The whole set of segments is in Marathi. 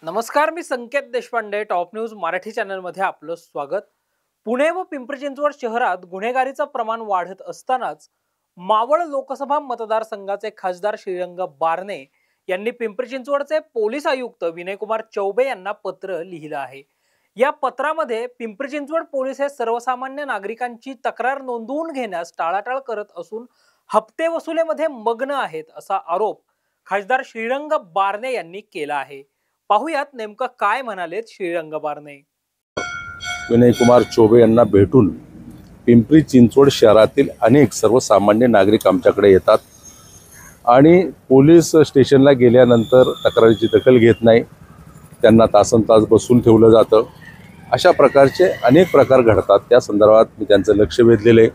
नमस्कार, मी संकेत देशपांडे, टॉप न्यूज मराठी चॅनलमध्ये आपलं स्वागत। पुणे व पिंपरी चिंचवड शहरात गुन्हेगारीचं प्रमाण वाढत असतानाच मावळ लोकसभा मतदारसंघाचे खासदार श्रीरंग बारणे यांनी पिंपरी चिंचवडचे पोलीस आयुक्त विनयकुमार चौबे यांना पत्र लिहिलं आहे। या पत्रामध्ये पिंपरी चिंचवड पोलीस हे सर्वसामान्य नागरिकांची तक्रार नोंदवून घेण्यास टाळाटाळ करत असून हप्ते वसुलीमध्ये मग्न आहेत असा आरोप खासदार श्रीरंग बारणे यांनी केला आहे। पाहुयात नेमकं काय म्हणालेत श्रीरंग बारणे। विनयकुमार चौबे यांना भेटून पिंपरी चिंचवड शहरातील अनेक सर्वसामान्य नागरिक आमच्याकडे येतात आणि पोलीस स्टेशनला गेल्यानंतर तक्रारीची दखल घेत नाही, त्यांना तासनतास बसून ठेवलं जातं। अशा प्रकारचे अनेक प्रकार घडतात। त्या संदर्भात मी त्यांचं लक्ष वेधलेलं आहे।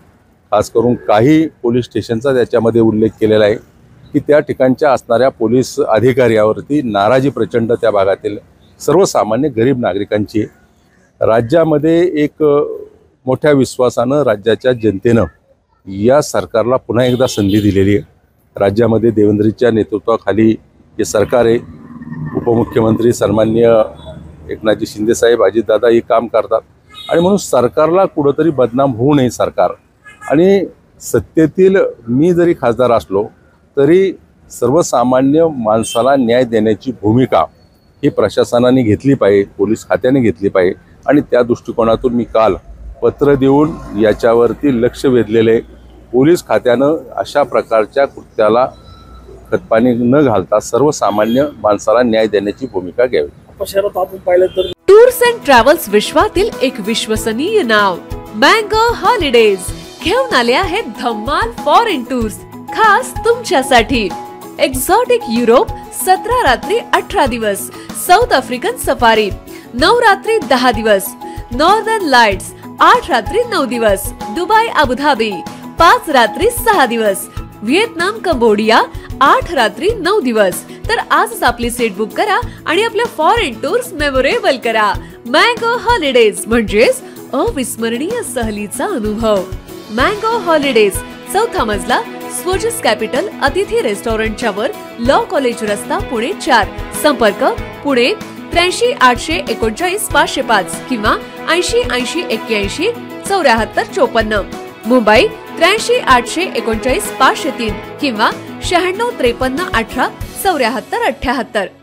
खास करून काही पोलीस स्टेशनचा त्याच्यामध्ये उल्लेख केलेला आहे की त्या ठिकाणच्या असणाऱ्या पोलीस अधिकाऱ्यावरती नाराजी प्रचंड त्या भागातील सर्वसामान्य गरीब नागरिकांची। राज्यामध्ये एक मोठ्या विश्वासानं राज्याच्या जनतेनं या सरकारला पुन्हा एकदा संधी दिलेली आहे। राज्यामध्ये देवेंद्रजींच्या नेतृत्वाखाली हे सरकार आहे। उपमुख्यमंत्री सन्माननीय एकनाथजी शिंदे साहेब, अजितदादा हे काम करतात आणि म्हणून सरकारला कुठंतरी बदनाम होऊ नये सरकार। आणि सत्तेतील मी जरी खासदार असलो तरी सर्वसामान्य माणसाला न्याय देण्याची भूमिका ही प्रशासनाने घेतली पाहिजे, पोलीस खात्याने घेतली पाहिजे। आणि त्या दृष्टिकोनातून मी काल पत्र देऊन याच्यावरती लक्ष वेधलेले। पोलीस खात्यानं अशा प्रकारच्या कृत्याला खतपाणी न घालता सर्वसामान्य माणसाला न्याय देण्याची भूमिका घ्यावी। शहरात आपण पाहिलं तर टूर्स अँड ट्रॅव्हल्स विश्वातील एक विश्वसनीय नाव मँगो हॉलिडेज घेऊन आले आहेत धम्माल फॉरेन टूर्स खास तुमच्यासाठी। एक्झॉटिक युरोप 17 रात्री 18 दिवस, साऊथ आफ्रिकन सफारी 9 रात्री 10 दिवस, नॉर्दर्न लाईट्स 8 रात्री 9 दिवस, दुबई अबुधाबी 5 रात्री 6 दिवस, व्हिएतनाम कंबोडिया 8 रात्री 9 दिवस। तर आजच आपली सीट बुक करा आणि आपल्या फॉरेन टूर्स मेमोरेबल करा। मँगो हॉलिडेज म्हणजेच अविस्मरणीय सहलीचा अनुभव। मँगो हॉलिडेज, चौथा मजला, स्वोजस कॅपिटल अतिथी रेस्टॉरंटच्या वर, लॉ कॉलेज रस्ता, पुणे 4। संपर्क पुणे 83 839 505 किंवा 80 80 81 74 54। मुंबई 83 839 503 किंवा 96 53 18 74 78।